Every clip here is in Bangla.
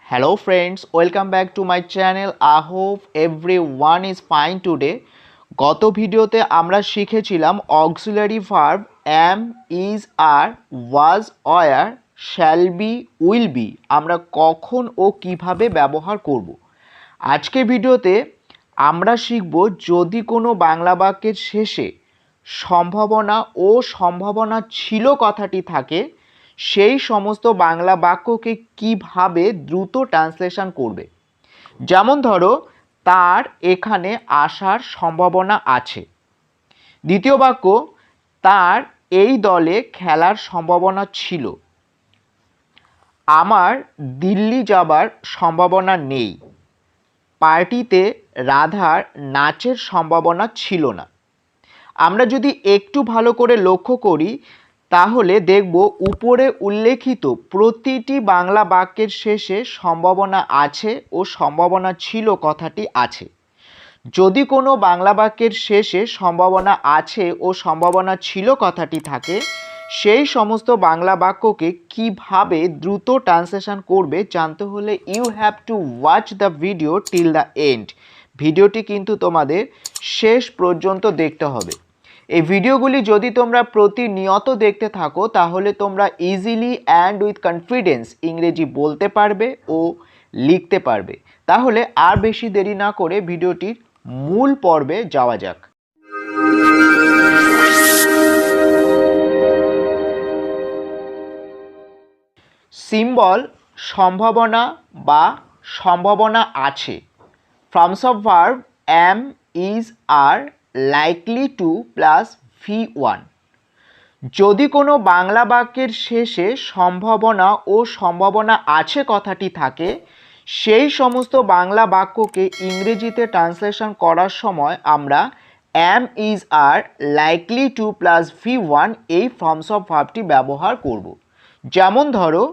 Hello friends, welcome back to my channel. I hope everyone is fine today. গত ভিডিওতে আমরা শিখেছিলাম auxiliary verb am, is, are, was, were, shall be, will be আমরা কখন ও কিভাবে ব্যবহার করব। আজকে ভিডিওতে আমরা শিখব যদি কোনো বাংলা বাক্যের শেষে সম্ভাবনা ও সম্ভাবনা ছিল কথাটি থাকে সেই সমস্ত বাংলা বাক্যকে কিভাবে দ্রুত ট্রান্সলেশন করবে। যেমন ধরো, তার এখানে আসার সম্ভাবনা আছে। দ্বিতীয় বাক্য, তার এই দলে খেলার সম্ভাবনা ছিল। আমার দিল্লি যাবার সম্ভাবনা নেই। পার্টিতে রাধার নাচের সম্ভাবনা ছিল না। আমরা যদি একটু ভালো করে লক্ষ্য করি তাহলে দেখব উপরে উল্লেখিত প্রতিটি বাংলা বাক্যের শেষে সম্ভাবনা আছে ও সম্ভাবনা ছিল কথাটি আছে। যদি কোনো বাংলা বাক্যের শেষে সম্ভাবনা আছে ও সম্ভাবনা ছিল কথাটি থাকে সেই সমস্ত বাংলা বাক্যকে কিভাবে দ্রুত ট্রান্সলেশন করবে জানতে হলে you have to watch the video till the end. ভিডিওটি কিন্তু তোমাদের শেষ পর্যন্ত দেখতে হবে। এই ভিডিওগুলি যদি তোমরা প্রতিনিয়ত দেখতে থাকো তাহলে তোমরা ইজিলি অ্যান্ড উইথ কনফিডেন্স ইংরেজি বলতে পারবে ও লিখতে পারবে। তাহলে আর বেশি দেরি না করে ভিডিওটির মূল পর্বে যাওয়া যাক। সিম্বল সম্ভাবনা বা সম্ভাবনা আছে। Forms of verb am, is, are, likely to plus V1। যদি কোনো বাংলা বাক্যের শেষে সম্ভাবনা ও সম্ভাবনা আছে কথাটি থাকে সেই সমস্ত বাংলা বাক্যকে ইংরেজিতে ট্রান্সলেশন করার সময় আমরা am, is, are, likely to plus V1 এই ফর্মস অফ ভার্বটি ব্যবহার করব। যেমন ধরো,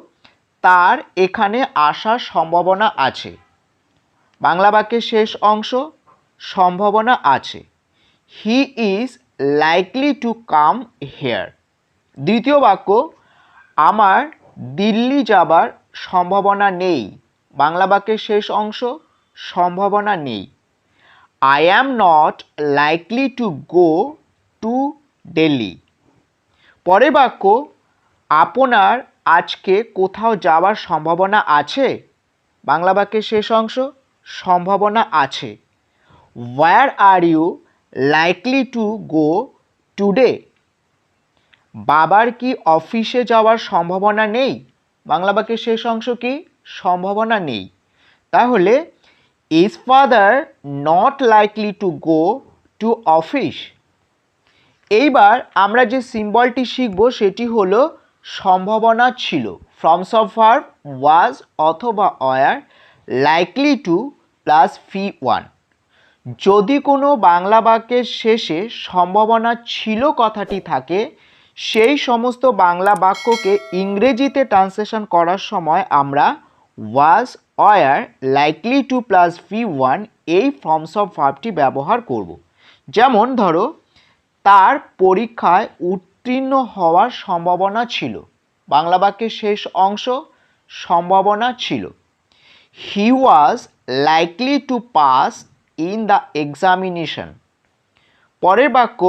তার এখানে আসার সম্ভাবনা আছে। বাংলা বাক্যের শেষ অংশ সম্ভাবনা আছে। He is likely to come here. দ্বিতীয় বাক্য, আমার দিল্লি যাবার সম্ভাবনা নেই। বাংলা বাক্যের শেষ অংশ সম্ভাবনা নেই। I am not likely to go to Delhi. পরের বাক্য, আপনার আজকে কোথাও যাওয়ার সম্ভাবনা আছে। বাংলা বাক্যের শেষ অংশ সম্ভাবনা আছে। Where are you likely to go today. বাবার কি অফিসে যাওয়ার সম্ভাবনা নেই। বাংলা বাক্যের শেষ অংশ কি সম্ভাবনা নেই। তাহলে is father not likely to go to office. এইবার আমরা যে সিম্বলটি শিখব সেটি হলো সম্ভাবনা ছিল। ফর্মস অফ ভার্ব ওয়াজ অথবা wire, likely to plus V1। যদি কোনো বাংলা বাক্যের শেষে সম্ভাবনা ছিল কথাটি থাকে সেই সমস্ত বাংলা বাক্যকে ইংরেজিতে ট্রান্সলেশন করার সময় আমরা was, were, likely to plus V1 এই ফর্মস অফ ভার্বটি ব্যবহার করব। যেমন ধরো, তার পরীক্ষায় উত্তীর্ণ হওয়ার সম্ভাবনা ছিল। বাংলা বাক্যের শেষ অংশ সম্ভাবনা ছিল। He was likely to pass in the examination. পরের বাক্য,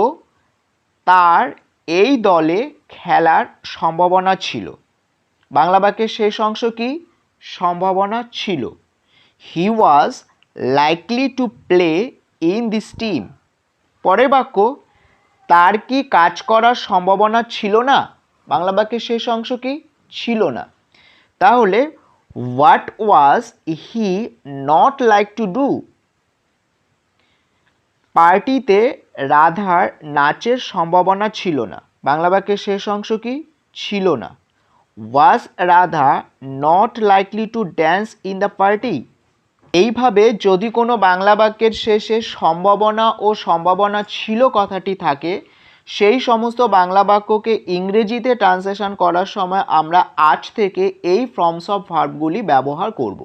তার এই দলে খেলার সম্ভাবনা ছিল। বাংলা বাক্যের শেষ অংশ কি সম্ভাবনা ছিল। He was likely to play in this team. পরের বাক্য, তার কি কাজ করার সম্ভাবনা ছিল না। বাংলা বাক্যের শেষ অংশ কি ছিল না। তাহলে what was he not like to do. পার্টিতে রাধার নাচের সম্ভাবনা ছিল না। বাংলা বাক্যের শেষ অংশ কি ছিল না। Was Radha not likely to dance in the party. এইভাবে যদি কোনো বাংলা বাক্যের শেষে সম্ভাবনা ও সম্ভাবনা ছিল কথাটি থাকে সেই সমস্ত বাংলা বাক্যকে ইংরেজিতে ট্রান্সলেশন করার সময় আমরা আজ থেকে এই ফর্মস অফ ভার্বগুলি ব্যবহার করব।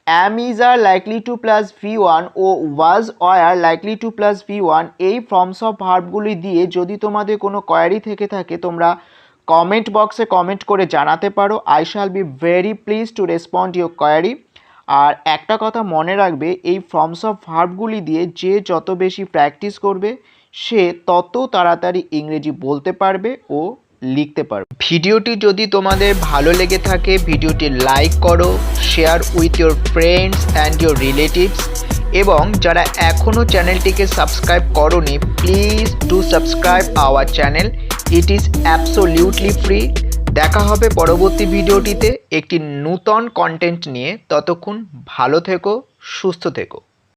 am, is, are, likely to plus V1 ও was, were, likely to plus V1 এই ফর্মস অফ ভার্বগুলি দিয়ে যদি তোমাদের কোনো কোয়ারি থেকে থাকে তোমরা কমেন্ট বক্সে কমেন্ট করে জানাতে পারো। I shall be very please to respond your query. আর একটা কথা মনে রাখবে, এই ফর্মস অফ ভার্বগুলি দিয়ে যে যত বেশি প্র্যাকটিস করবে সে তত তাড়াতাড়ি ইংরেজি বলতে পারবে ও লিখতে পারবে। ভিডিওটি যদি তোমাদের ভালো লেগে থাকে ভিডিওটি লাইক করো, share with your friends and your relatives, এবং যারা এখনও চ্যানেলটিকে সাবস্ক্রাইব করোনি please do subscribe our channel. It is absolutely free. দেখা হবে পরবর্তী ভিডিওটিতে একটি নূতন কন্টেন্ট নিয়ে। ততক্ষণ ভালো থেকো, সুস্থ থেকো।